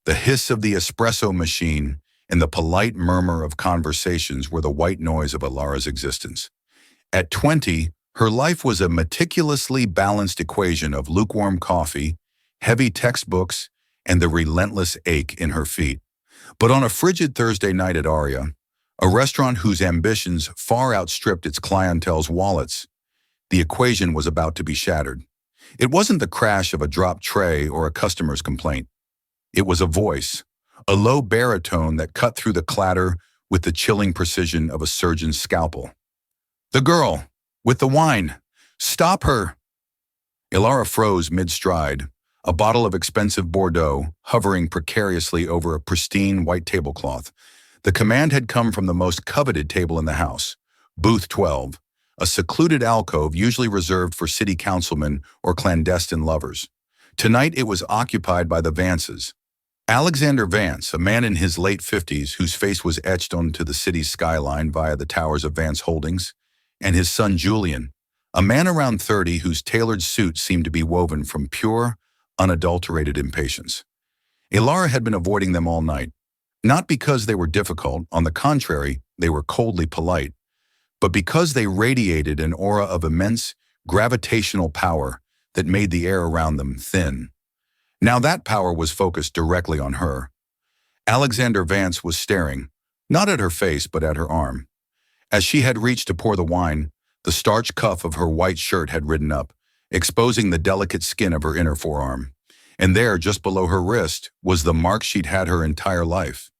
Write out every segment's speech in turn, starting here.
The hiss of the espresso machine and the polite murmur of conversations were the white noise of Ilara's existence. At 20, her life was a meticulously balanced equation of lukewarm coffee, heavy textbooks, and the relentless ache in her feet. But on a frigid Thursday night at Aria, a restaurant whose ambitions far outstripped its clientele's wallets, the equation was about to be shattered. It wasn't the crash of a dropped tray or a customer's complaint. It was a voice, a low baritone that cut through the clatter with the chilling precision of a surgeon's scalpel. "The girl, with the wine! Stop her!" Ilara froze mid-stride, a bottle of expensive Bordeaux hovering precariously over a pristine white tablecloth. The command had come from the most coveted table in the house, Booth 12, a secluded alcove usually reserved for city councilmen or clandestine lovers. Tonight it was occupied by the Vances. Alexander Vance, a man in his late 50s whose face was etched onto the city's skyline via the towers of Vance Holdings, and his son Julian, a man around 30 whose tailored suit seemed to be woven from pure, unadulterated impatience. Ilara had been avoiding them all night, not because they were difficult, on the contrary, they were coldly polite, but because they radiated an aura of immense, gravitational power that made the air around them thin. Now that power was focused directly on her. Alexander Vance was staring, not at her face but at her arm. As she had reached to pour the wine, the starched cuff of her white shirt had ridden up, exposing the delicate skin of her inner forearm. And there, just below her wrist, was the mark she'd had her entire life.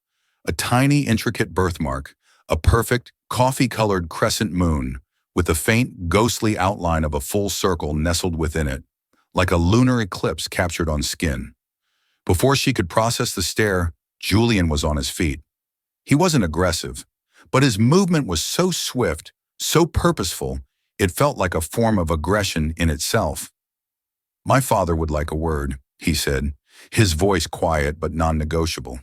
A tiny, intricate birthmark, a perfect, coffee-colored crescent moon, with the faint, ghostly outline of a full circle nestled within it, like a lunar eclipse captured on skin. Before she could process the stare, Julian was on his feet. He wasn't aggressive, but his movement was so swift, so purposeful, it felt like a form of aggression in itself. "My father would like a word," he said, his voice quiet but non-negotiable.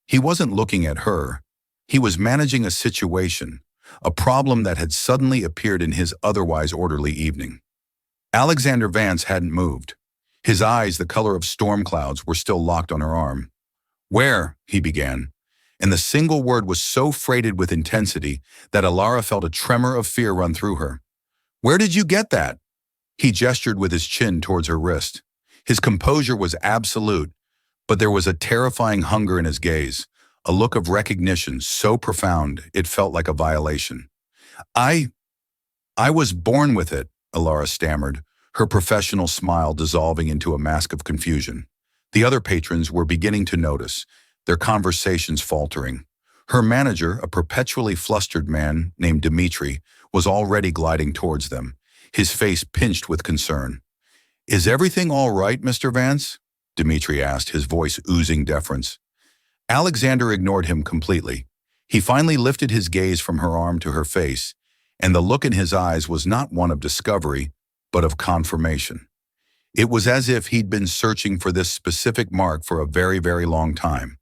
He wasn't looking at her. He was managing a situation, a problem that had suddenly appeared in his otherwise orderly evening. Alexander Vance hadn't moved. His eyes, the color of storm clouds, were still locked on her arm. "Where?" he began, and the single word was so freighted with intensity that Ilara felt a tremor of fear run through her. "Where did you get that?" He gestured with his chin towards her wrist. His composure was absolute, but there was a terrifying hunger in his gaze, a look of recognition so profound it felt like a violation. I was born with it," Ilara stammered, her professional smile dissolving into a mask of confusion. The other patrons were beginning to notice, their conversations faltering. Her manager, a perpetually flustered man named Dimitri, was already gliding towards them, his face pinched with concern. "Is everything all right, Mr. Vance?" Dimitri asked, his voice oozing deference. Alexander ignored him completely. He finally lifted his gaze from her arm to her face, and the look in his eyes was not one of discovery, but of confirmation. It was as if he'd been searching for this specific mark for a very, very long time.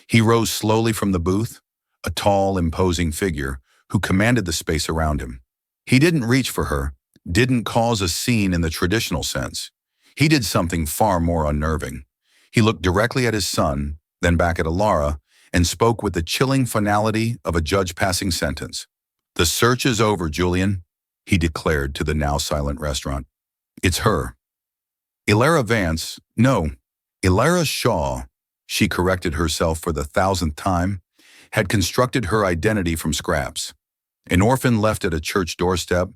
He rose slowly from the booth, a tall, imposing figure who commanded the space around him. He didn't reach for her, didn't cause a scene in the traditional sense. He did something far more unnerving. He looked directly at his son, then back at Ilara, and spoke with the chilling finality of a judge passing sentence. "The search is over, Julian," he declared to the now silent restaurant. "It's her." Ilara Vance, no, Ilara Shaw, she corrected herself for the 1,000th time, had constructed her identity from scraps. An orphan left at a church doorstep,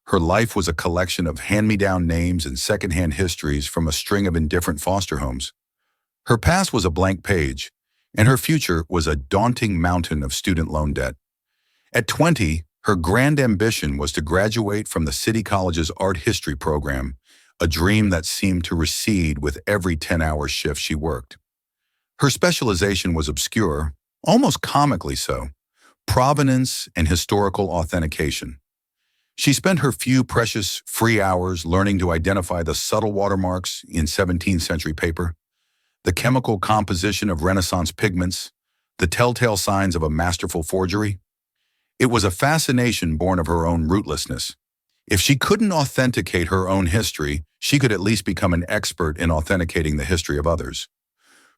her life was a collection of hand-me-down names and second-hand histories from a string of indifferent foster homes. Her past was a blank page, and her future was a daunting mountain of student loan debt. At 20, her grand ambition was to graduate from the City College's art history program, a dream that seemed to recede with every 10-hour shift she worked. Her specialization was obscure, almost comically so, provenance and historical authentication. She spent her few precious free hours learning to identify the subtle watermarks in 17th century paper, the chemical composition of Renaissance pigments, the telltale signs of a masterful forgery. It was a fascination born of her own rootlessness. If she couldn't authenticate her own history, she could at least become an expert in authenticating the history of others.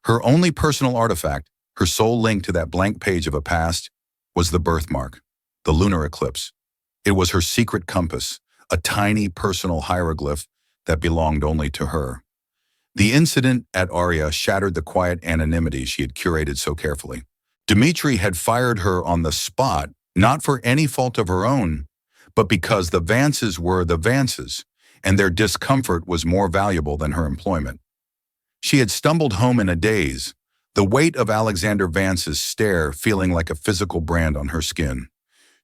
Her only personal artifact, her sole link to that blank page of a past, was the birthmark, the lunar eclipse. It was her secret compass, a tiny personal hieroglyph that belonged only to her. The incident at Aria shattered the quiet anonymity she had curated so carefully. Dmitri had fired her on the spot, not for any fault of her own, but because the Vances were the Vances, and their discomfort was more valuable than her employment. She had stumbled home in a daze, the weight of Alexander Vance's stare feeling like a physical brand on her skin.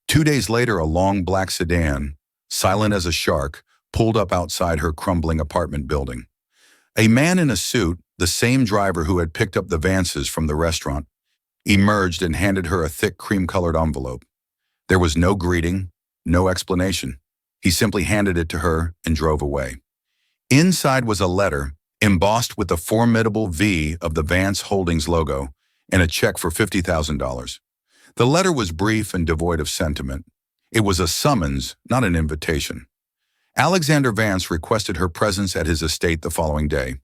2 days later, a long black sedan, silent as a shark, pulled up outside her crumbling apartment building. A man in a suit, the same driver who had picked up the Vances from the restaurant, emerged and handed her a thick cream-colored envelope. There was no greeting, no explanation. He simply handed it to her and drove away. Inside was a letter, embossed with the formidable V of the Vance Holdings logo, and a check for $50,000. The letter was brief and devoid of sentiment. It was a summons, not an invitation. Alexander Vance requested her presence at his estate the following day.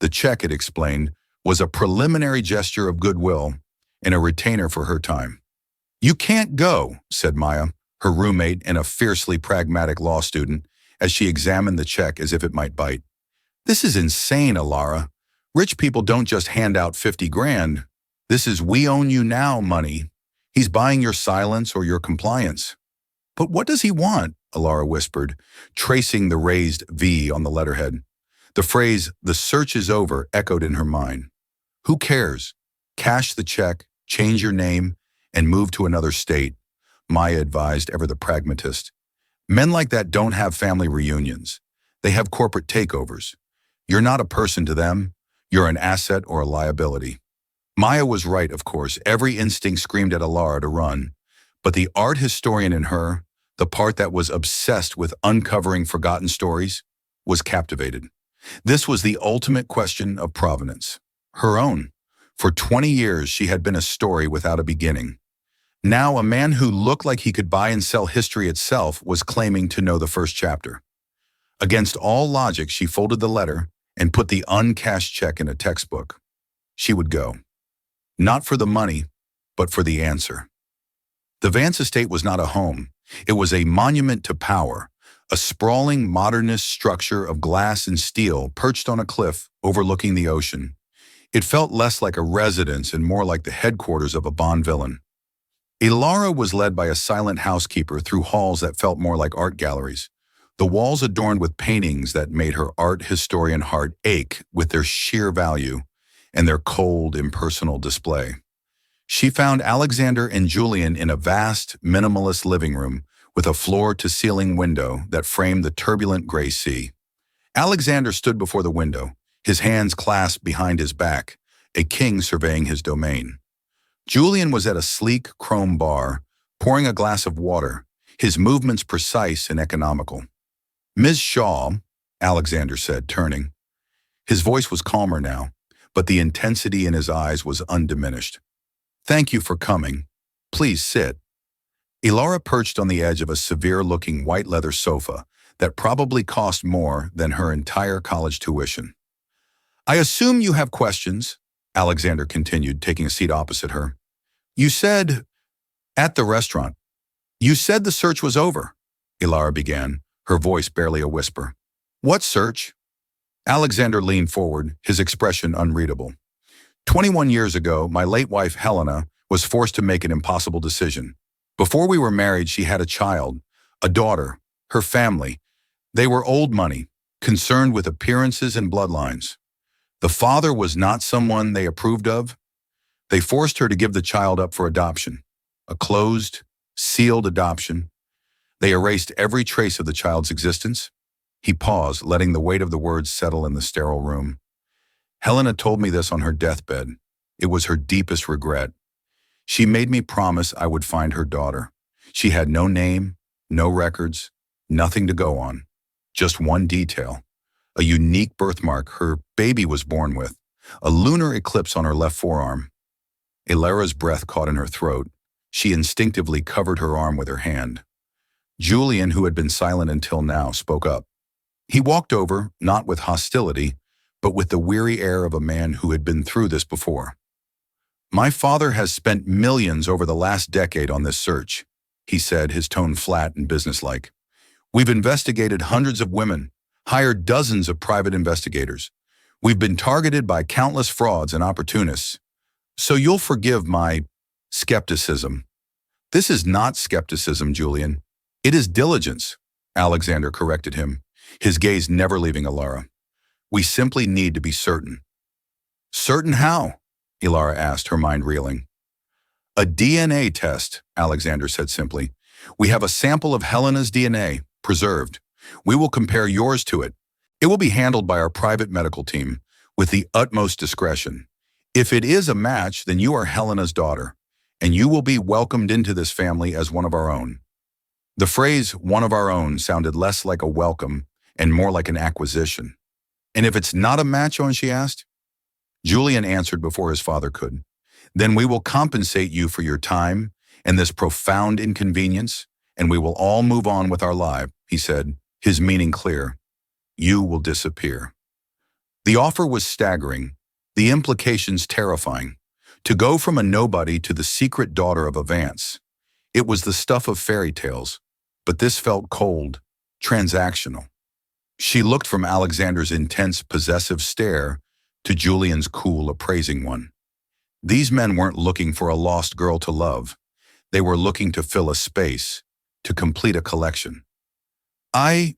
The check, it explained, was a preliminary gesture of goodwill and a retainer for her time. "You can't go," said Maya, her roommate and a fiercely pragmatic law student, as she examined the check as if it might bite. "This is insane, Alara. Rich people don't just hand out 50 grand. This is we own you now money. He's buying your silence or your compliance." "But what does he want?" Alara whispered, tracing the raised V on the letterhead. The phrase, "the search is over," echoed in her mind. "Who cares? Cash the check, change your name, and move to another state," Maya advised, ever the pragmatist. "Men like that don't have family reunions. They have corporate takeovers. You're not a person to them. You're an asset or a liability." Maya was right, of course. Every instinct screamed at Alara to run. But the art historian in her, the part that was obsessed with uncovering forgotten stories, was captivated. This was the ultimate question of provenance. Her own. For 20 years, she had been a story without a beginning. Now, a man who looked like he could buy and sell history itself was claiming to know the first chapter. Against all logic, she folded the letter and put the uncashed check in a textbook. She would go. Not for the money, but for the answer. The Vance estate was not a home. It was a monument to power, a sprawling modernist structure of glass and steel perched on a cliff overlooking the ocean. It felt less like a residence and more like the headquarters of a Bond villain. Alara was led by a silent housekeeper through halls that felt more like art galleries, the walls adorned with paintings that made her art historian heart ache with their sheer value and their cold, impersonal display. She found Alexander and Julian in a vast, minimalist living room with a floor-to-ceiling window that framed the turbulent gray sea. Alexander stood before the window, his hands clasped behind his back, a king surveying his domain. Julian was at a sleek chrome bar, pouring a glass of water, his movements precise and economical. "Ms. Shaw," Alexander said, turning. His voice was calmer now, but the intensity in his eyes was undiminished. "Thank you for coming. Please sit." Alara perched on the edge of a severe-looking white leather sofa that probably cost more than her entire college tuition. "I assume you have questions," Alexander continued, taking a seat opposite her. "You said, at the restaurant, you said the search was over," Alara began, her voice barely a whisper. "What search?" Alexander leaned forward, his expression unreadable. 21 years ago, my late wife, Helena, was forced to make an impossible decision. Before we were married, she had a child, a daughter, her family. They were old money, concerned with appearances and bloodlines. The father was not someone they approved of. They forced her to give the child up for adoption, a closed, sealed adoption. They erased every trace of the child's existence. He paused, letting the weight of the words settle in the sterile room. Helena told me this on her deathbed. It was her deepest regret. She made me promise I would find her daughter. She had no name, no records, nothing to go on. Just one detail, a unique birthmark her baby was born with, a lunar eclipse on her left forearm. Alara's breath caught in her throat. She instinctively covered her arm with her hand. Julian, who had been silent until now, spoke up. He walked over, not with hostility, but with the weary air of a man who had been through this before. "My father has spent millions over the last decade on this search," he said, his tone flat and businesslike. "We've investigated hundreds of women, hired dozens of private investigators. We've been targeted by countless frauds and opportunists. So you'll forgive my skepticism." "This is not skepticism, Julian. It is diligence," Alexander corrected him, his gaze never leaving Ilara. "We simply need to be certain." "Certain how?" Ilara asked, her mind reeling. "A DNA test," Alexander said simply. "We have a sample of Helena's DNA, preserved. We will compare yours to it. It will be handled by our private medical team, with the utmost discretion. If it is a match, then you are Helena's daughter, and you will be welcomed into this family as one of our own." The phrase, "one of our own," sounded less like a welcome and more like an acquisition. "And if it's not a match," she asked. Julian answered before his father could. "Then we will compensate you for your time and this profound inconvenience, and we will all move on with our life," he said, his meaning clear. "You will disappear." The offer was staggering, the implications terrifying. To go from a nobody to the secret daughter of a Vance. It was the stuff of fairy tales, but this felt cold, transactional. She looked from Alexander's intense, possessive stare to Julian's cool, appraising one. These men weren't looking for a lost girl to love. They were looking to fill a space, to complete a collection. I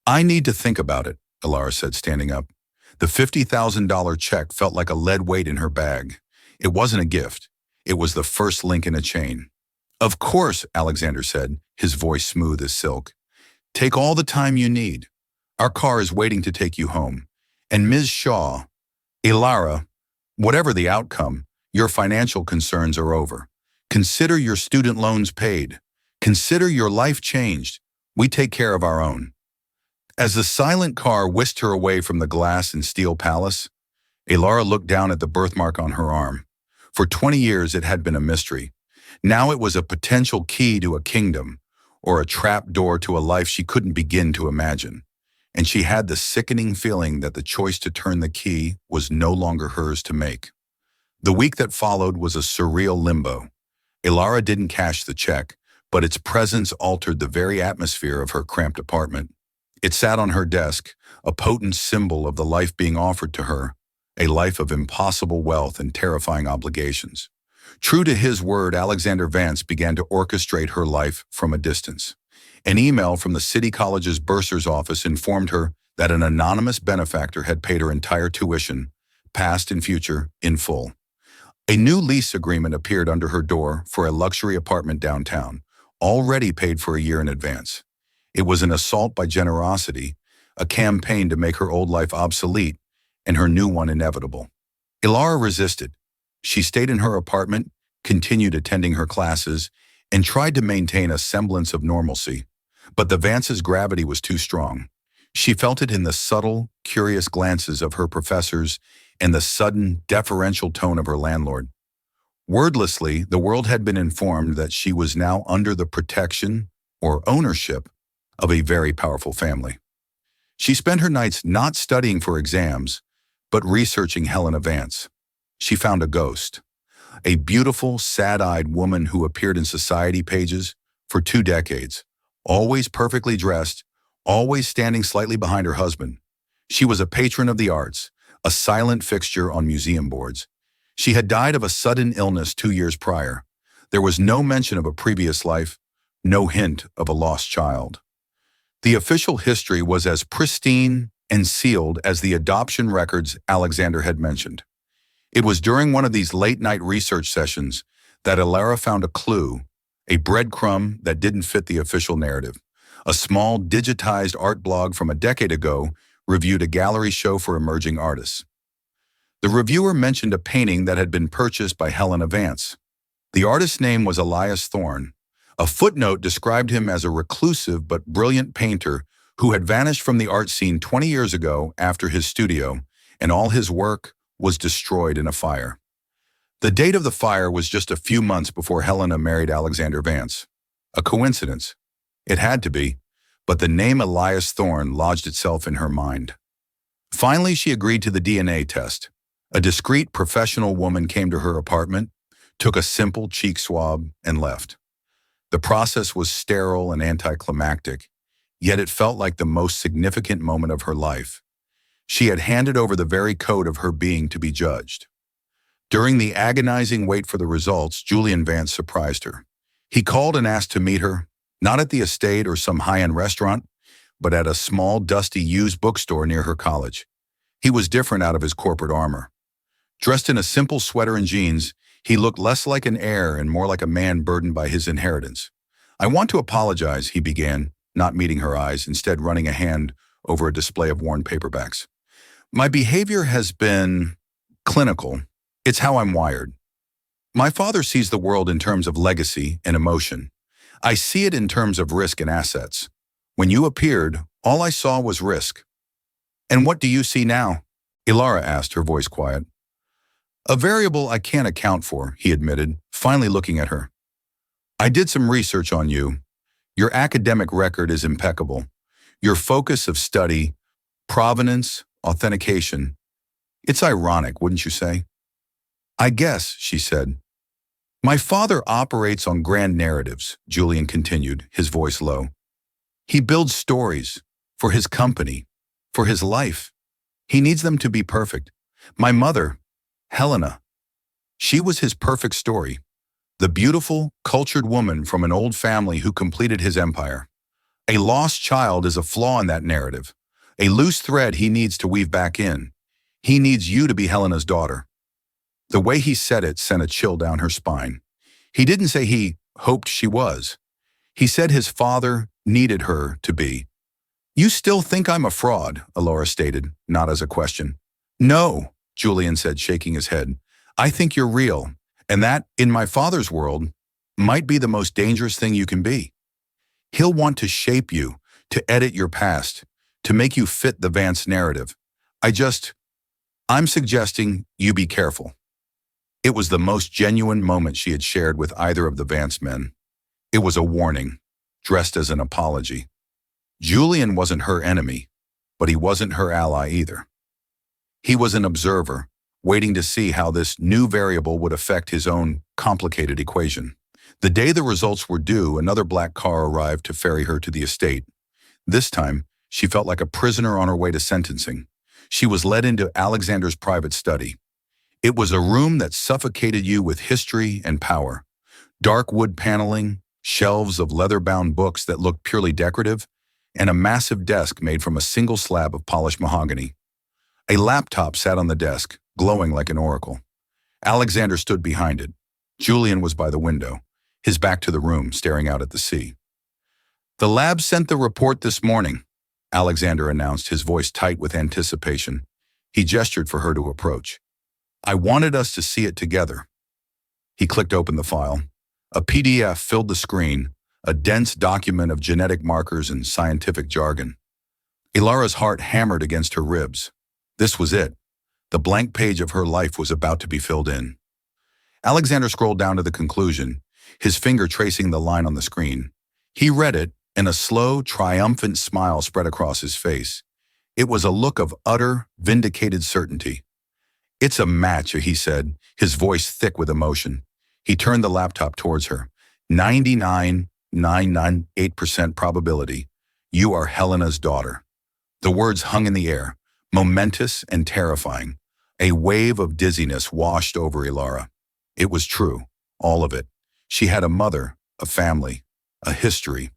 need to think about it," Ilara said, standing up. The $50,000 check felt like a lead weight in her bag. It wasn't a gift. It was the first link in a chain. "Of course," Alexander said, his voice smooth as silk. "Take all the time you need. Our car is waiting to take you home. And Ms. Shaw, Ilara, whatever the outcome, your financial concerns are over. Consider your student loans paid. Consider your life changed. We take care of our own." As the silent car whisked her away from the glass and steel palace, Ilara looked down at the birthmark on her arm. For 20 years it had been a mystery. Now it was a potential key to a kingdom, or a trap door to a life she couldn't begin to imagine. And she had the sickening feeling that the choice to turn the key was no longer hers to make. The week that followed was a surreal limbo. Ilara didn't cash the check, but its presence altered the very atmosphere of her cramped apartment. It sat on her desk, a potent symbol of the life being offered to her, a life of impossible wealth and terrifying obligations. True to his word, Alexander Vance began to orchestrate her life from a distance. An email from the City College's bursar's office informed her that an anonymous benefactor had paid her entire tuition, past and future, in full. A new lease agreement appeared under her door for a luxury apartment downtown, already paid for a year in advance. It was an assault by generosity, a campaign to make her old life obsolete and her new one inevitable. Ilara resisted. She stayed in her apartment, continued attending her classes, and tried to maintain a semblance of normalcy. But the Vance's gravity was too strong. She felt it in the subtle, curious glances of her professors and the sudden, deferential tone of her landlord. Wordlessly, the world had been informed that she was now under the protection or ownership of a very powerful family. She spent her nights not studying for exams, but researching Helena Vance. She found a ghost, a beautiful, sad-eyed woman who appeared in society pages for 2 decades, always perfectly dressed, always standing slightly behind her husband. She was a patron of the arts, a silent fixture on museum boards. She had died of a sudden illness 2 years prior. There was no mention of a previous life, no hint of a lost child. The official history was as pristine and sealed as the adoption records Alexander had mentioned. It was during one of these late-night research sessions that Ilara found a clue, a breadcrumb that didn't fit the official narrative. A small, digitized art blog from a decade ago reviewed a gallery show for emerging artists. The reviewer mentioned a painting that had been purchased by Helena Vance. The artist's name was Elias Thorne. A footnote described him as a reclusive but brilliant painter who had vanished from the art scene 20 years ago after his studio, and all his work was destroyed in a fire. The date of the fire was just a few months before Helena married Alexander Vance. A coincidence? It had to be, but the name Elias Thorne lodged itself in her mind. Finally, she agreed to the DNA test. A discreet professional woman came to her apartment, took a simple cheek swab, and left. The process was sterile and anticlimactic, yet it felt like the most significant moment of her life. She had handed over the very code of her being to be judged. During the agonizing wait for the results, Julian Vance surprised her. He called and asked to meet her, not at the estate or some high-end restaurant, but at a small, dusty used bookstore near her college. He was different out of his corporate armor. Dressed in a simple sweater and jeans, he looked less like an heir and more like a man burdened by his inheritance. "I want to apologize," he began, not meeting her eyes, instead running a hand over a display of worn paperbacks. "My behavior has been clinical. It's how I'm wired. My father sees the world in terms of legacy and emotion. I see it in terms of risk and assets. When you appeared, all I saw was risk." "And what do you see now?" Ilara asked, her voice quiet. "A variable I can't account for," he admitted, finally looking at her. "I did some research on you. Your academic record is impeccable. Your focus of study, provenance, authentication. It's ironic, wouldn't you say?" "I guess," she said. "My father operates on grand narratives," Julian continued, his voice low. "He builds stories for his company, for his life. He needs them to be perfect. My mother, Helena, she was his perfect story. The beautiful, cultured woman from an old family who completed his empire. A lost child is a flaw in that narrative, a loose thread he needs to weave back in. He needs you to be Helena's daughter." The way he said it sent a chill down her spine. He didn't say he hoped she was. He said his father needed her to be. "You still think I'm a fraud," Alora stated, not as a question. "No," Julian said, shaking his head. "I think you're real, and that, in my father's world, might be the most dangerous thing you can be. He'll want to shape you, to edit your past, to make you fit the Vance narrative. I'm suggesting you be careful." It was the most genuine moment she had shared with either of the Vance men. It was a warning, dressed as an apology. Julian wasn't her enemy, but he wasn't her ally either. He was an observer, waiting to see how this new variable would affect his own complicated equation. The day the results were due, another black car arrived to ferry her to the estate. This time, she felt like a prisoner on her way to sentencing. She was led into Alexander's private study. It was a room that suffocated you with history and power. Dark wood paneling, shelves of leather-bound books that looked purely decorative, and a massive desk made from a single slab of polished mahogany. A laptop sat on the desk, glowing like an oracle. Alexander stood behind it. Julian was by the window, his back to the room, staring out at the sea. "The lab sent the report this morning," Alexander announced, his voice tight with anticipation. He gestured for her to approach. "I wanted us to see it together." He clicked open the file. A PDF filled the screen, a dense document of genetic markers and scientific jargon. Ilara's heart hammered against her ribs. This was it. The blank page of her life was about to be filled in. Alexander scrolled down to the conclusion, his finger tracing the line on the screen. He read it, and a slow, triumphant smile spread across his face. It was a look of utter, vindicated certainty. "It's a match," he said, his voice thick with emotion. He turned the laptop towards her. 99.998% probability. You are Helena's daughter." The words hung in the air, momentous and terrifying. A wave of dizziness washed over Ilara. It was true, all of it. She had a mother, a family, a history.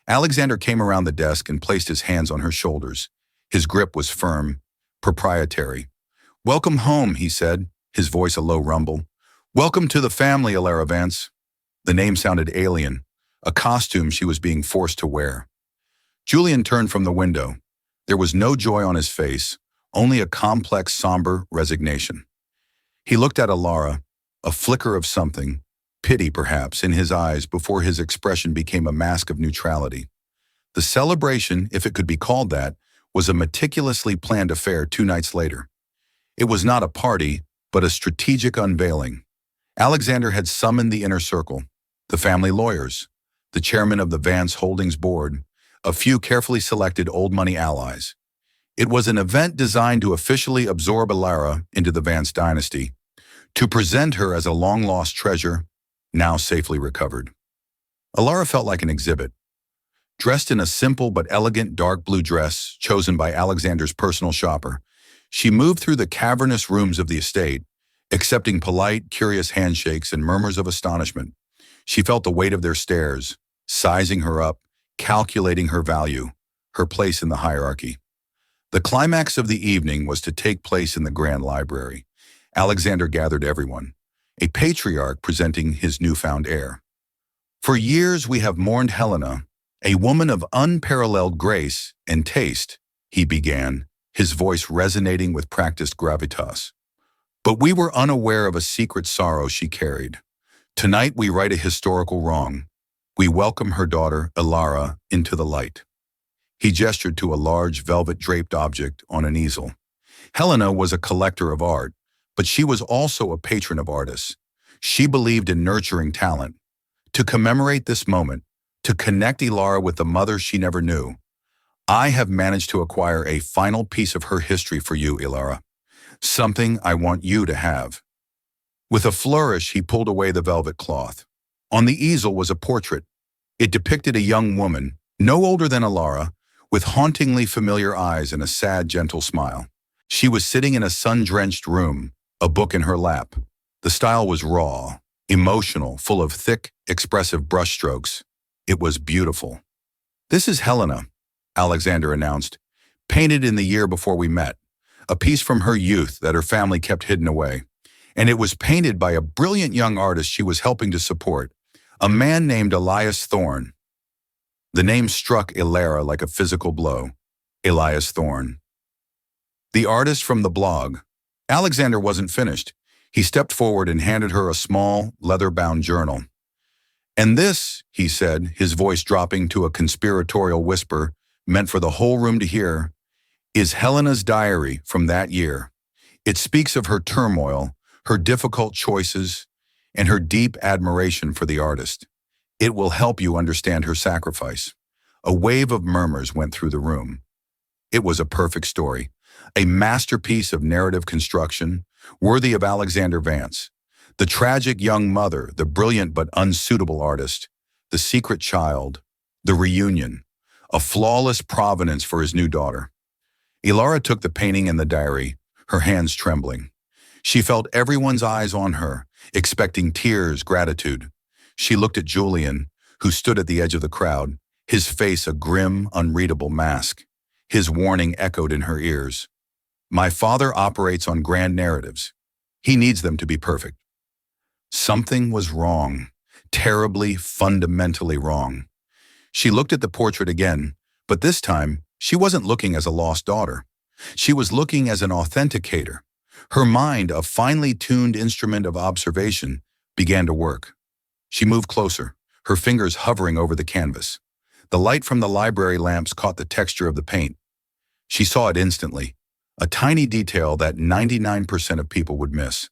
Alexander came around the desk and placed his hands on her shoulders. His grip was firm, proprietary. "Welcome home," he said, his voice a low rumble. "Welcome to the family, Ilara Vance." The name sounded alien, a costume she was being forced to wear. Julian turned from the window. There was no joy on his face, only a complex, somber resignation. He looked at Ilara, a flicker of something, pity perhaps, in his eyes before his expression became a mask of neutrality. The celebration, if it could be called that, was a meticulously planned affair 2 nights later. It was not a party, but a strategic unveiling. Alexander had summoned the inner circle, the family lawyers, the chairman of the Vance Holdings board, a few carefully selected old money allies. It was an event designed to officially absorb Elara into the Vance dynasty, to present her as a long-lost treasure, now safely recovered. Elara felt like an exhibit. Dressed in a simple but elegant dark blue dress chosen by Alexander's personal shopper, she moved through the cavernous rooms of the estate, accepting polite, curious handshakes and murmurs of astonishment. She felt the weight of their stares, sizing her up, calculating her value, her place in the hierarchy. The climax of the evening was to take place in the Grand Library. Alexander gathered everyone, a patriarch presenting his newfound heir. For years we have mourned Helena, a woman of unparalleled grace and taste, he began, his voice resonating with practiced gravitas. But we were unaware of a secret sorrow she carried. Tonight we right a historical wrong. We welcome her daughter, Elara, into the light. He gestured to a large velvet-draped object on an easel. Helena was a collector of art, but she was also a patron of artists. She believed in nurturing talent. To commemorate this moment, to connect Elara with the mother she never knew, I have managed to acquire a final piece of her history for you, Elara. Something I want you to have. With a flourish, he pulled away the velvet cloth. On the easel was a portrait. It depicted a young woman, no older than Elara, with hauntingly familiar eyes and a sad, gentle smile. She was sitting in a sun-drenched room, a book in her lap. The style was raw, emotional, full of thick, expressive brushstrokes. It was beautiful. "This is Helena," Alexander announced, "painted in the year before we met, a piece from her youth that her family kept hidden away. And it was painted by a brilliant young artist she was helping to support, a man named Elias Thorne." The name struck Elara like a physical blow. Elias Thorne. The artist from the blog. Alexander wasn't finished. He stepped forward and handed her a small, leather-bound journal. "And this," he said, his voice dropping to a conspiratorial whisper meant for the whole room to hear, "is Helena's diary from that year. It speaks of her turmoil, her difficult choices, and her deep admiration for the artist. It will help you understand her sacrifice." A wave of murmurs went through the room. It was a perfect story, a masterpiece of narrative construction, worthy of Alexander Vance. The tragic young mother, the brilliant but unsuitable artist, the secret child, the reunion, a flawless provenance for his new daughter. Elara took the painting and the diary, her hands trembling. She felt everyone's eyes on her, expecting tears, gratitude. She looked at Julian, who stood at the edge of the crowd, his face a grim, unreadable mask. His warning echoed in her ears. "My father operates on grand narratives. He needs them to be perfect." Something was wrong, terribly, fundamentally wrong. She looked at the portrait again, but this time she wasn't looking as a lost daughter. She was looking as an authenticator. Her mind, a finely tuned instrument of observation, began to work. She moved closer, her fingers hovering over the canvas. The light from the library lamps caught the texture of the paint. She saw it instantly, a tiny detail that 99% of people would miss.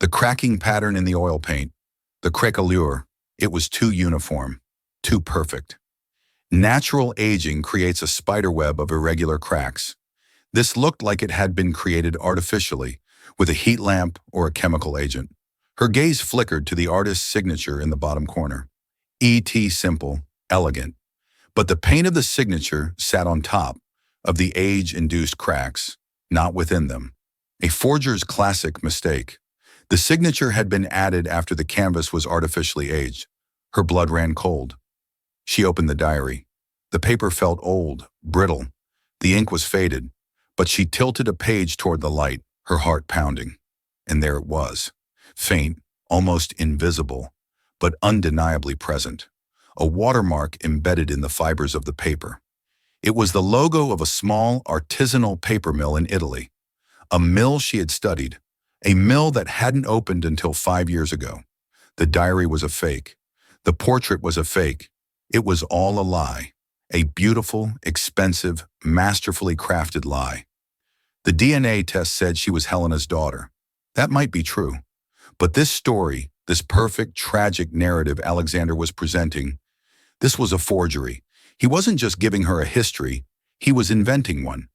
The cracking pattern in the oil paint, the craquelure, it was too uniform, too perfect. Natural aging creates a spiderweb of irregular cracks. This looked like it had been created artificially, with a heat lamp or a chemical agent. Her gaze flickered to the artist's signature in the bottom corner. E.T. Simple, elegant. But the paint of the signature sat on top of the age-induced cracks, not within them. A forger's classic mistake. The signature had been added after the canvas was artificially aged. Her blood ran cold. She opened the diary. The paper felt old, brittle. The ink was faded, but she tilted a page toward the light, her heart pounding. And there it was, faint, almost invisible, but undeniably present. A watermark embedded in the fibers of the paper. It was the logo of a small, artisanal paper mill in Italy. A mill she had studied, a mill that hadn't opened until 5 years ago. The diary was a fake. The portrait was a fake. It was all a lie. A beautiful, expensive, masterfully crafted lie. The DNA test said she was Helena's daughter. That might be true. But this story, this perfect, tragic narrative Alexander was presenting, this was a forgery. He wasn't just giving her a history, he was inventing one.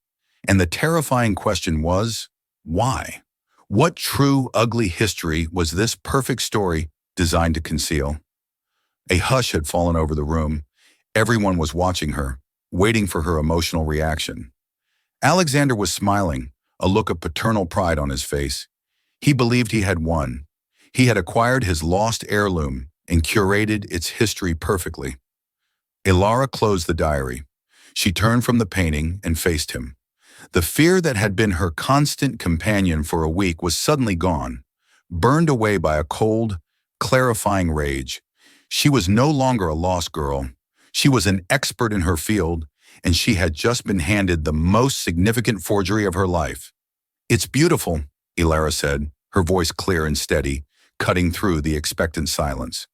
And the terrifying question was, why? What true, ugly history was this perfect story designed to conceal? A hush had fallen over the room. Everyone was watching her, waiting for her emotional reaction. Alexander was smiling, a look of paternal pride on his face. He believed he had won. He had acquired his lost heirloom and curated its history perfectly. Ilara closed the diary. She turned from the painting and faced him. The fear that had been her constant companion for a week was suddenly gone, burned away by a cold, clarifying rage. She was no longer a lost girl. She was an expert in her field, and she had just been handed the most significant forgery of her life. "It's beautiful," Ilara said, her voice clear and steady, cutting through the expectant silence.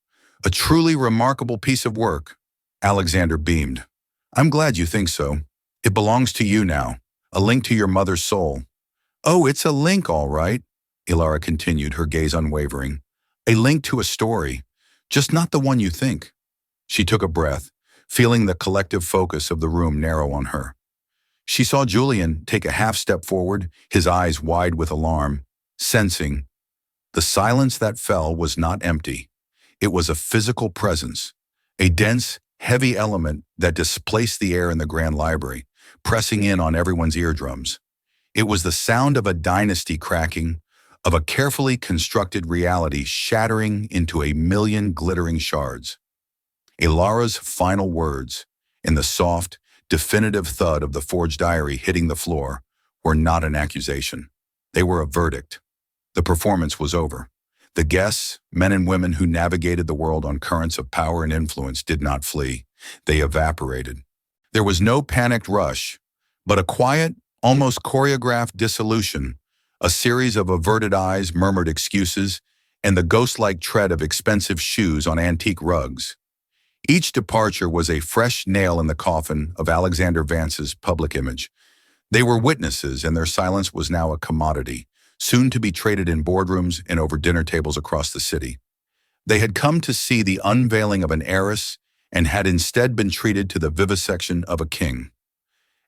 "A truly remarkable piece of work." Alexander beamed. "I'm glad you think so. It belongs to you now, a link to your mother's soul." "Oh, it's a link, all right," Ilara continued, her gaze unwavering. "A link to a story, just not the one you think." She took a breath, feeling the collective focus of the room narrow on her. She saw Julian take a half step forward, his eyes wide with alarm, sensing. The silence that fell was not empty. It was a physical presence, a dense, heavy element that displaced the air in the grand library, pressing in on everyone's eardrums. It was the sound of a dynasty cracking, of a carefully constructed reality shattering into a million glittering shards. Ilara's final words, in the soft, definitive thud of the forged diary hitting the floor, were not an accusation. They were a verdict. The performance was over. The guests, men and women who navigated the world on currents of power and influence, did not flee. They evaporated. There was no panicked rush, but a quiet, almost choreographed dissolution, a series of averted eyes, murmured excuses, and the ghost-like tread of expensive shoes on antique rugs. Each departure was a fresh nail in the coffin of Alexander Vance's public image. They were witnesses, and their silence was now a commodity, soon to be traded in boardrooms and over dinner tables across the city. They had come to see the unveiling of an heiress and had instead been treated to the vivisection of a king.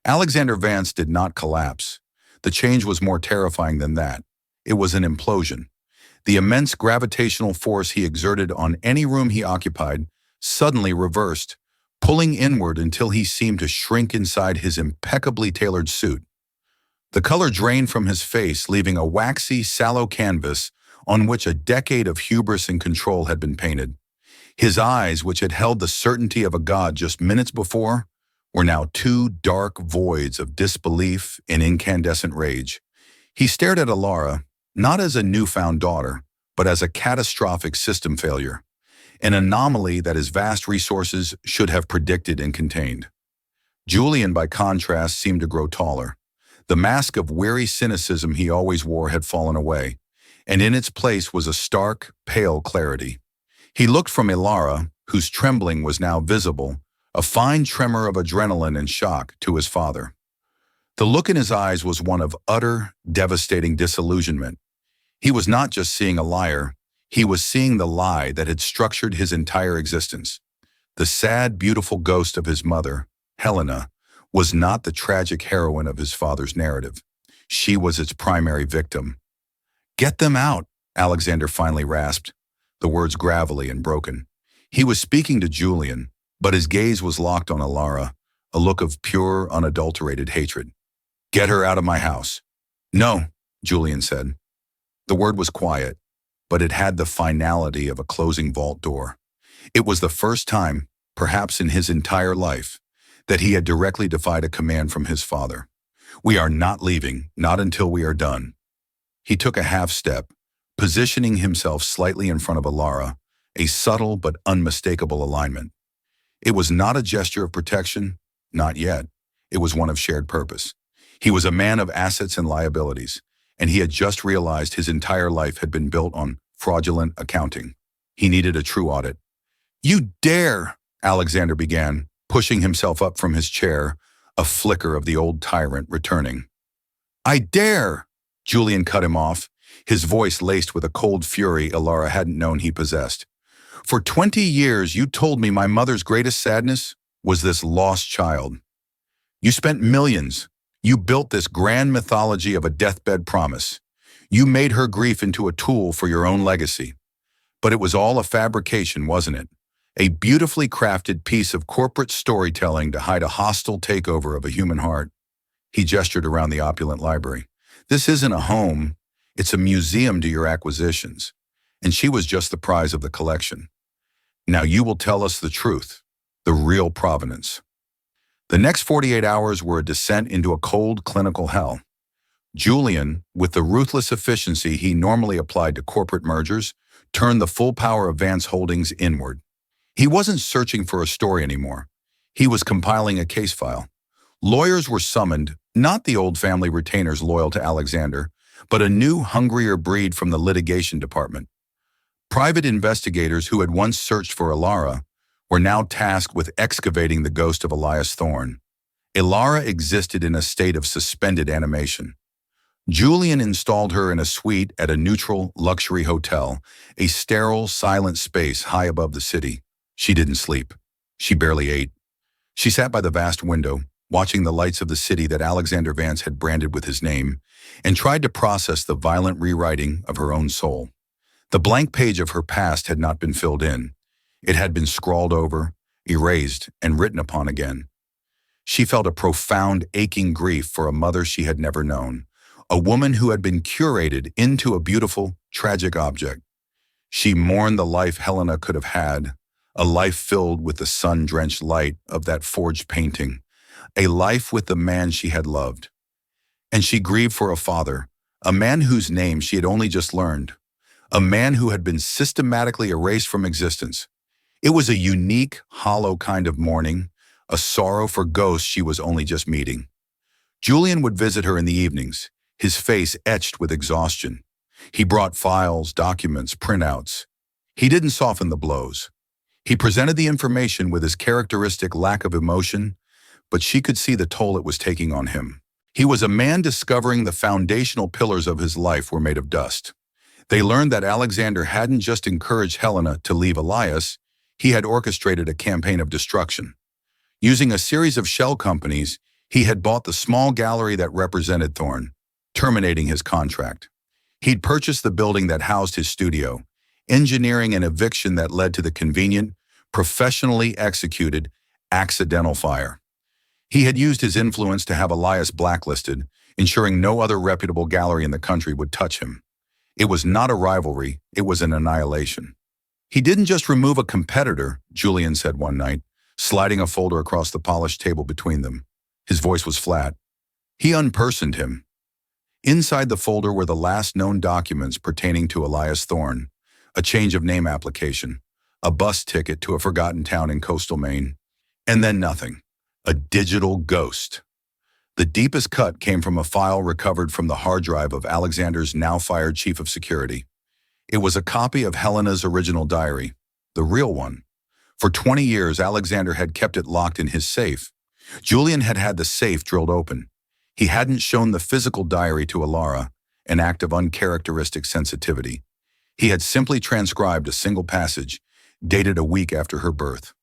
Alexander Vance did not collapse. The change was more terrifying than that. It was an implosion. The immense gravitational force he exerted on any room he occupied suddenly reversed, pulling inward until he seemed to shrink inside his impeccably tailored suit. The color drained from his face, leaving a waxy, sallow canvas on which a decade of hubris and control had been painted. His eyes, which had held the certainty of a god just minutes before, were now two dark voids of disbelief and incandescent rage. He stared at Ilara, not as a newfound daughter, but as a catastrophic system failure, an anomaly that his vast resources should have predicted and contained. Julian, by contrast, seemed to grow taller. The mask of weary cynicism he always wore had fallen away, and in its place was a stark, pale clarity. He looked from Ilara, whose trembling was now visible, a fine tremor of adrenaline and shock, to his father. The look in his eyes was one of utter, devastating disillusionment. He was not just seeing a liar, he was seeing the lie that had structured his entire existence. The sad, beautiful ghost of his mother, Helena, was not the tragic heroine of his father's narrative. She was its primary victim. "Get them out," Alexander finally rasped, the words gravelly and broken. He was speaking to Julian, but his gaze was locked on Ilara, a look of pure, unadulterated hatred. "Get her out of my house." "No," Julian said. The word was quiet, but it had the finality of a closing vault door. It was the first time, perhaps in his entire life, that he had directly defied a command from his father. "We are not leaving, not until we are done." He took a half step, positioning himself slightly in front of Ilara, a subtle but unmistakable alignment. It was not a gesture of protection, not yet. It was one of shared purpose. He was a man of assets and liabilities, and he had just realized his entire life had been built on fraudulent accounting. He needed a true audit. "You dare," Alexander began, pushing himself up from his chair, a flicker of the old tyrant returning. "I dare," Julian cut him off, his voice laced with a cold fury Ilara hadn't known he possessed. "For 20 years you told me my mother's greatest sadness was this lost child. You spent millions, You built this grand mythology of a deathbed promise. You made her grief into a tool for your own legacy. But it was all a fabrication, wasn't it? A beautifully crafted piece of corporate storytelling to hide a hostile takeover of a human heart. He gestured around the opulent library. This isn't a home, it's a museum to your acquisitions. And she was just the prize of the collection. Now you will tell us the truth, the real provenance. The next 48 hours were a descent into a cold clinical hell. Julian, with the ruthless efficiency he normally applied to corporate mergers, turned the full power of Vance Holdings inward. He wasn't searching for a story anymore. He was compiling a case file. Lawyers were summoned, not the old family retainers loyal to Alexander, but a new, hungrier breed from the litigation department. Private investigators who had once searched for Ilara were now tasked with excavating the ghost of Elias Thorne. Ilara existed in a state of suspended animation. Julian installed her in a suite at a neutral, luxury hotel, a sterile, silent space high above the city. She didn't sleep. She barely ate. She sat by the vast window, watching the lights of the city that Alexander Vance had branded with his name, and tried to process the violent rewriting of her own soul. The blank page of her past had not been filled in. It had been scrawled over, erased, and written upon again. She felt a profound, aching grief for a mother she had never known, a woman who had been curated into a beautiful, tragic object. She mourned the life Helena could have had, a life filled with the sun-drenched light of that forged painting, a life with the man she had loved. And she grieved for a father, a man whose name she had only just learned, a man who had been systematically erased from existence. It was a unique, hollow kind of mourning, a sorrow for ghosts she was only just meeting. Julian would visit her in the evenings, his face etched with exhaustion. He brought files, documents, printouts. He didn't soften the blows. He presented the information with his characteristic lack of emotion, but she could see the toll it was taking on him. He was a man discovering the foundational pillars of his life were made of dust. They learned that Alexander hadn't just encouraged Helena to leave Elias, he had orchestrated a campaign of destruction. Using a series of shell companies, he had bought the small gallery that represented Thorne, terminating his contract. He'd purchased the building that housed his studio, engineering an eviction that led to the convenient, professionally executed, accidental fire. He had used his influence to have Elias blacklisted, ensuring no other reputable gallery in the country would touch him. It was not a rivalry, it was an annihilation. He didn't just remove a competitor, Julian said one night, sliding a folder across the polished table between them. His voice was flat. He unpersoned him. Inside the folder were the last known documents pertaining to Elias Thorne, a change of name application, a bus ticket to a forgotten town in coastal Maine, and then nothing. A digital ghost. The deepest cut came from a file recovered from the hard drive of Alexander's now-fired chief of security. It was a copy of Helena's original diary, the real one. For 20 years, Alexander had kept it locked in his safe. Julian had had the safe drilled open. He hadn't shown the physical diary to Ilara, an act of uncharacteristic sensitivity. He had simply transcribed a single passage, dated a week after her birth.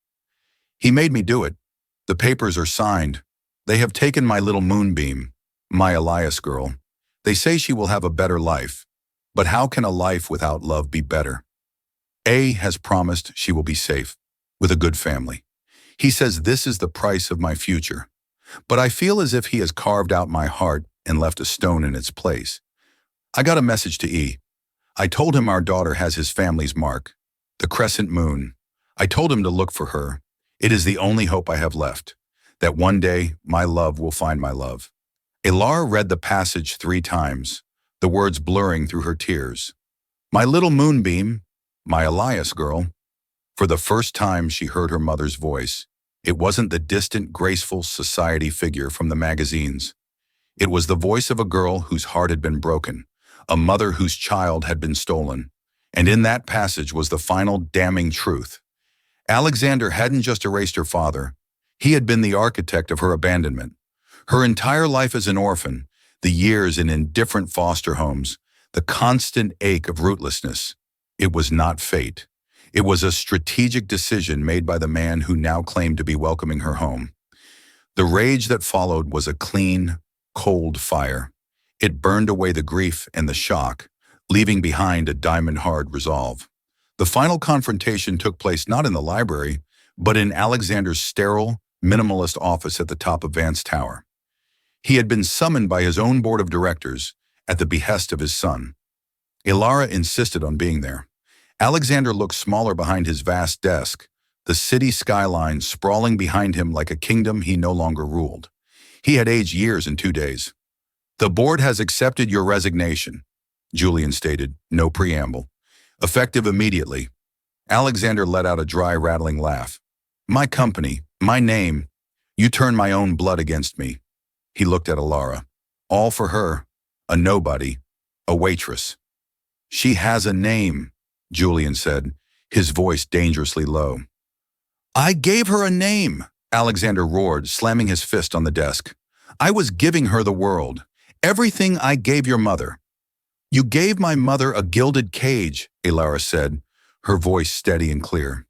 He made me do it. The papers are signed. They have taken my little moonbeam, my Elias girl. They say she will have a better life. But how can a life without love be better? A has promised she will be safe, with a good family. He says this is the price of my future. But I feel as if he has carved out my heart and left a stone in its place. I got a message to E. I told him our daughter has his family's mark, the crescent moon. I told him to look for her. It is the only hope I have left, that one day my love will find my love. Ilara read the passage 3 times, the words blurring through her tears. My little moonbeam, my Elias girl. For the first time she heard her mother's voice. It wasn't the distant, graceful society figure from the magazines. It was the voice of a girl whose heart had been broken, a mother whose child had been stolen. And in that passage was the final damning truth. Alexander hadn't just erased her father. He had been the architect of her abandonment. Her entire life as an orphan, the years in indifferent foster homes, the constant ache of rootlessness. It was not fate. It was a strategic decision made by the man who now claimed to be welcoming her home. The rage that followed was a clean, cold fire. It burned away the grief and the shock, leaving behind a diamond-hard resolve. The final confrontation took place not in the library, but in Alexander's sterile, minimalist office at the top of Vance Tower. He had been summoned by his own board of directors at the behest of his son. Ilara insisted on being there. Alexander looked smaller behind his vast desk, the city skyline sprawling behind him like a kingdom he no longer ruled. He had aged years in 2 days. "The board has accepted your resignation," Julian stated, no preamble. "Effective immediately." Alexander let out a dry, rattling laugh. "My company, my name, you turn my own blood against me." He looked at Ilara. "All for her, a nobody, a waitress." "She has a name," Julian said, his voice dangerously low. "I gave her a name," Alexander roared, slamming his fist on the desk. "I was giving her the world. Everything I gave your mother." "You gave my mother a gilded cage," Ilara said, her voice steady and clear.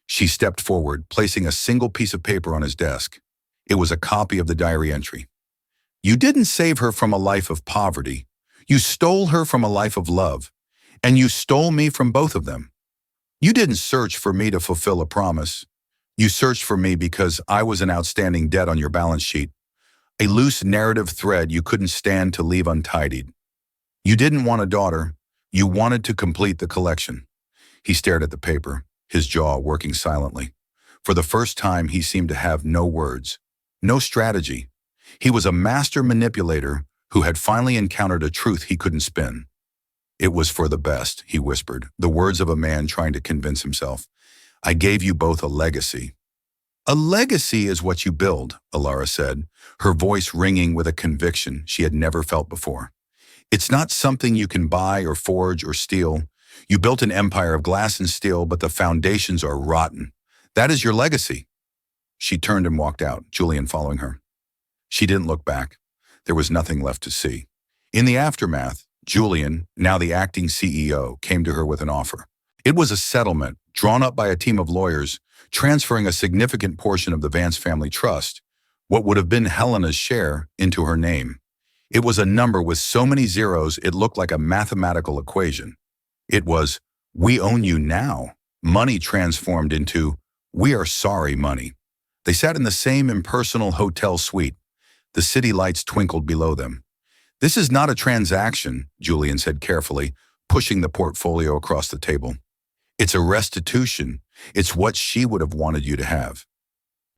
She stepped forward, placing a single piece of paper on his desk. It was a copy of the diary entry. "You didn't save her from a life of poverty. You stole her from a life of love. And you stole me from both of them. You didn't search for me to fulfill a promise. You searched for me because I was an outstanding debt on your balance sheet, a loose narrative thread you couldn't stand to leave untidied. You didn't want a daughter. You wanted to complete the collection." He stared at the paper, his jaw working silently. For the first time, he seemed to have no words, no strategy. He was a master manipulator who had finally encountered a truth he couldn't spin. "It was for the best," he whispered, the words of a man trying to convince himself. "I gave you both a legacy." "A legacy is what you build," Ilara said, her voice ringing with a conviction she had never felt before. "It's not something you can buy or forge or steal. You built an empire of glass and steel, but the foundations are rotten. That is your legacy." She turned and walked out, Julian following her. She didn't look back. There was nothing left to see. In the aftermath, Julian, now the acting CEO, came to her with an offer. It was a settlement drawn up by a team of lawyers, transferring a significant portion of the Vance family trust, what would have been Helena's share, into her name. It was a number with so many zeros it looked like a mathematical equation. It was, "We own you now," money transformed into, "We are sorry" money. They sat in the same impersonal hotel suite. The city lights twinkled below them. "This is not a transaction," Julian said carefully, pushing the portfolio across the table. "It's a restitution. It's what she would have wanted you to have."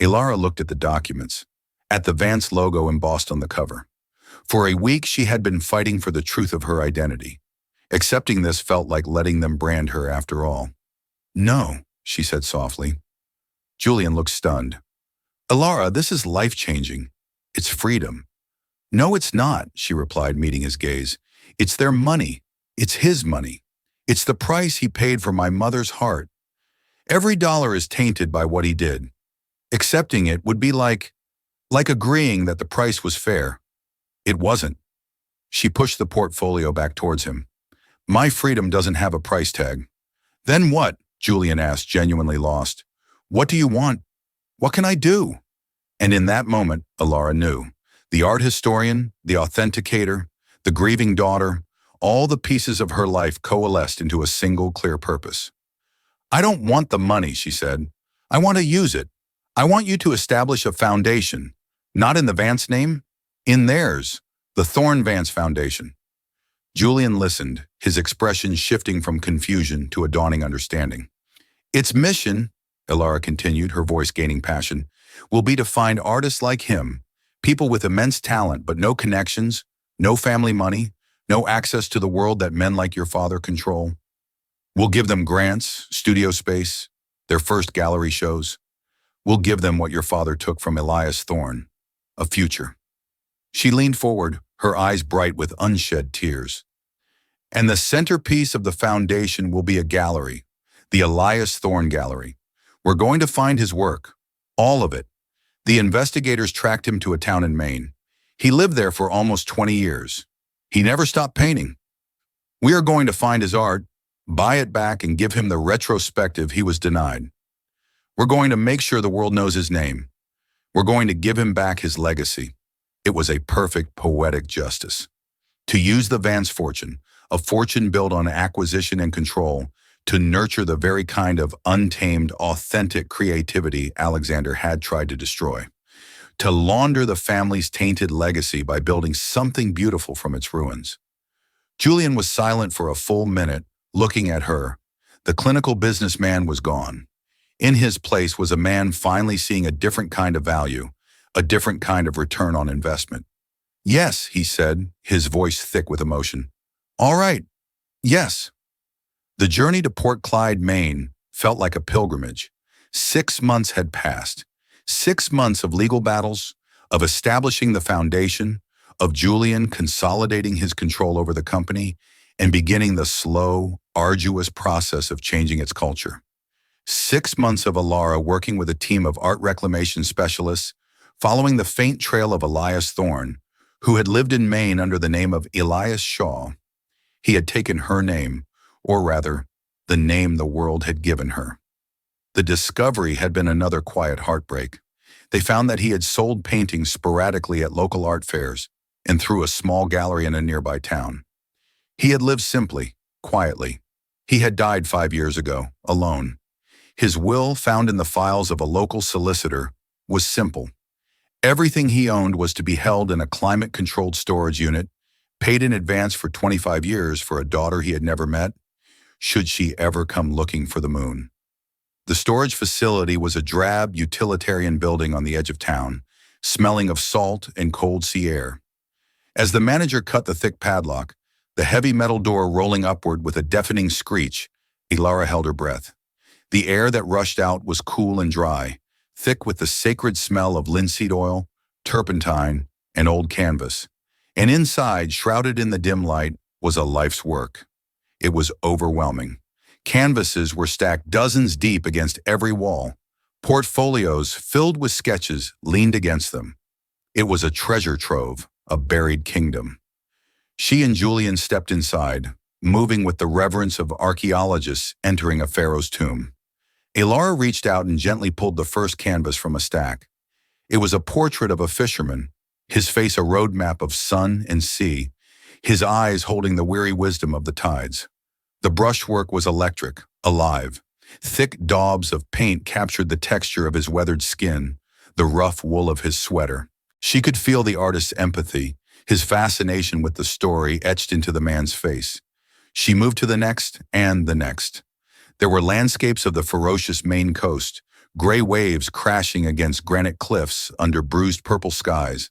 Ilara looked at the documents, at the Vance logo embossed on the cover. For a week, she had been fighting for the truth of her identity. Accepting this felt like letting them brand her after all. "No," she said softly. Julian looked stunned. "Ilara, this is life-changing. It's freedom." "No, it's not," she replied, meeting his gaze. "It's their money. It's his money. It's the price he paid for my mother's heart. Every dollar is tainted by what he did. Accepting it would be like agreeing that the price was fair. It wasn't." She pushed the portfolio back towards him. "My freedom doesn't have a price tag." "Then what?" Julian asked, genuinely lost. "What do you want? What can I do?" And in that moment, Ilara knew. The art historian, the authenticator, the grieving daughter, all the pieces of her life coalesced into a single clear purpose. "I don't want the money," she said. "I want to use it. I want you to establish a foundation, not in the Vance name, in theirs, the Thorne Vance Foundation." Julian listened, his expression shifting from confusion to a dawning understanding. "Its mission," Ilara continued, her voice gaining passion, "will be to find artists like him, people with immense talent but no connections, no family money, no access to the world that men like your father control. We'll give them grants, studio space, their first gallery shows. We'll give them what your father took from Elias Thorne, a future." She leaned forward, her eyes bright with unshed tears. "And the centerpiece of the foundation will be a gallery, the Elias Thorne Gallery. We're going to find his work, all of it. The investigators tracked him to a town in Maine. He lived there for almost 20 years. He never stopped painting. We are going to find his art, buy it back, and give him the retrospective he was denied. We're going to make sure the world knows his name. We're going to give him back his legacy. It was a perfect poetic justice. To use the Vance fortune, a fortune built on acquisition and control, to nurture the very kind of untamed, authentic creativity Alexander had tried to destroy. To launder the family's tainted legacy by building something beautiful from its ruins. Julian was silent for a full minute, looking at her. The clinical businessman was gone. In his place was a man finally seeing a different kind of value, a different kind of return on investment. "Yes," he said, his voice thick with emotion. "All right. Yes." The journey to Port Clyde, Maine, felt like a pilgrimage. 6 months had passed. 6 months of legal battles, of establishing the foundation, of Julian consolidating his control over the company, and beginning the slow, arduous process of changing its culture. 6 months of Alara working with a team of art reclamation specialists, following the faint trail of Elias Thorne, who had lived in Maine under the name of Elias Shaw. He had taken her name, or rather, the name the world had given her. The discovery had been another quiet heartbreak. They found that he had sold paintings sporadically at local art fairs and through a small gallery in a nearby town. He had lived simply, quietly. He had died 5 years ago, alone. His will, found in the files of a local solicitor, was simple. Everything he owned was to be held in a climate-controlled storage unit, paid in advance for 25 years for a daughter he had never met, should she ever come looking for the moon. The storage facility was a drab, utilitarian building on the edge of town, smelling of salt and cold sea air. As the manager cut the thick padlock, the heavy metal door rolling upward with a deafening screech, Alara held her breath. The air that rushed out was cool and dry, thick with the sacred smell of linseed oil, turpentine, and old canvas. And inside, shrouded in the dim light, was a life's work. It was overwhelming. Canvases were stacked dozens deep against every wall. Portfolios filled with sketches leaned against them. It was a treasure trove, a buried kingdom. She and Julian stepped inside, moving with the reverence of archaeologists entering a pharaoh's tomb. Alara reached out and gently pulled the first canvas from a stack. It was a portrait of a fisherman, his face a roadmap of sun and sea, his eyes holding the weary wisdom of the tides. The brushwork was electric, alive. Thick daubs of paint captured the texture of his weathered skin, the rough wool of his sweater. She could feel the artist's empathy, his fascination with the story etched into the man's face. She moved to the next and the next. There were landscapes of the ferocious Maine coast, gray waves crashing against granite cliffs under bruised purple skies.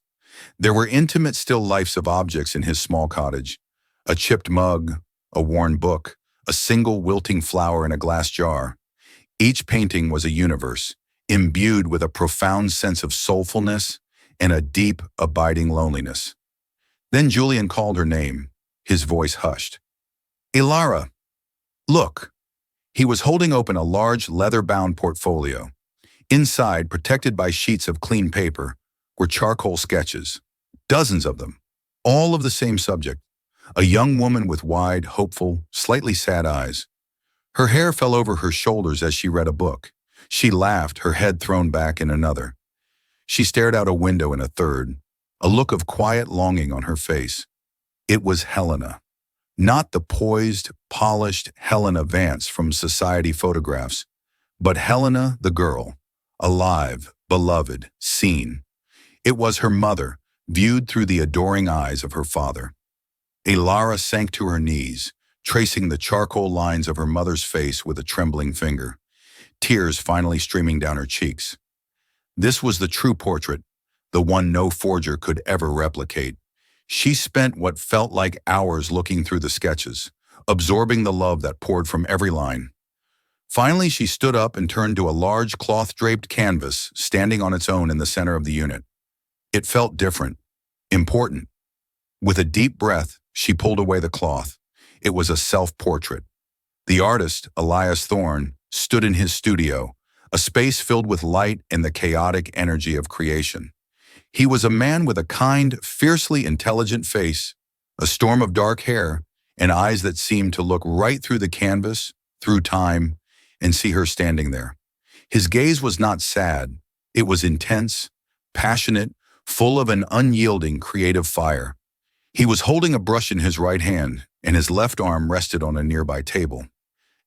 There were intimate still lifes of objects in his small cottage. A chipped mug, a worn book, a single wilting flower in a glass jar. Each painting was a universe, imbued with a profound sense of soulfulness and a deep, abiding loneliness. Then Julian called her name, his voice hushed. "Alara, look." He was holding open a large, leather-bound portfolio. Inside, protected by sheets of clean paper, were charcoal sketches, dozens of them, all of the same subject. A young woman with wide, hopeful, slightly sad eyes. Her hair fell over her shoulders as she read a book. She laughed, her head thrown back in another. She stared out a window in a third, a look of quiet longing on her face. It was Helena. Not the poised, polished Helena Vance from society photographs, but Helena the girl, alive, beloved, seen. It was her mother, viewed through the adoring eyes of her father. Alara sank to her knees, tracing the charcoal lines of her mother's face with a trembling finger, tears finally streaming down her cheeks. This was the true portrait, the one no forger could ever replicate. She spent what felt like hours looking through the sketches, absorbing the love that poured from every line. Finally, she stood up and turned to a large cloth-draped canvas standing on its own in the center of the unit. It felt different, important. With a deep breath, she pulled away the cloth. It was a self-portrait. The artist, Elias Thorne, stood in his studio, a space filled with light and the chaotic energy of creation. He was a man with a kind, fiercely intelligent face, a storm of dark hair, and eyes that seemed to look right through the canvas, through time, and see her standing there. His gaze was not sad. It was intense, passionate, full of an unyielding creative fire. He was holding a brush in his right hand, and his left arm rested on a nearby table.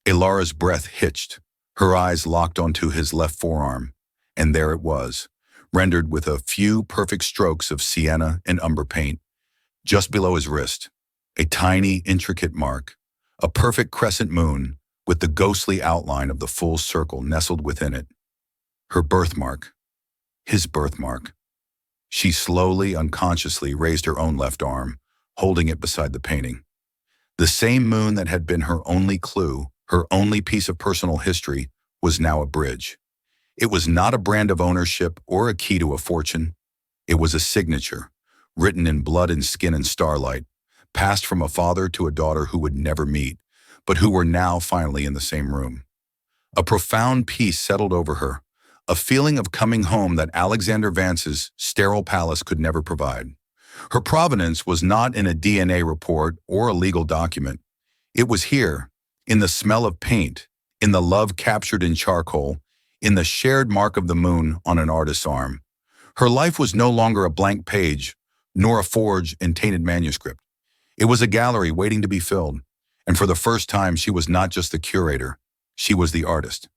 Ilara's breath hitched. Her eyes locked onto his left forearm, and there it was, rendered with a few perfect strokes of sienna and umber paint. Just below his wrist, a tiny, intricate mark, a perfect crescent moon with the ghostly outline of the full circle nestled within it. Her birthmark. His birthmark. She slowly, unconsciously raised her own left arm, holding it beside the painting. The same moon that had been her only clue, her only piece of personal history, was now a bridge. It was not a brand of ownership or a key to a fortune. It was a signature, written in blood and skin and starlight, passed from a father to a daughter who would never meet, but who were now finally in the same room. A profound peace settled over her, a feeling of coming home that Alexander Vance's sterile palace could never provide. Her provenance was not in a DNA report or a legal document. It was here, in the smell of paint, in the love captured in charcoal, in the shared mark of the moon on an artist's arm. Her life was no longer a blank page, nor a forged and tainted manuscript. It was a gallery waiting to be filled, and for the first time she was not just the curator, she was the artist.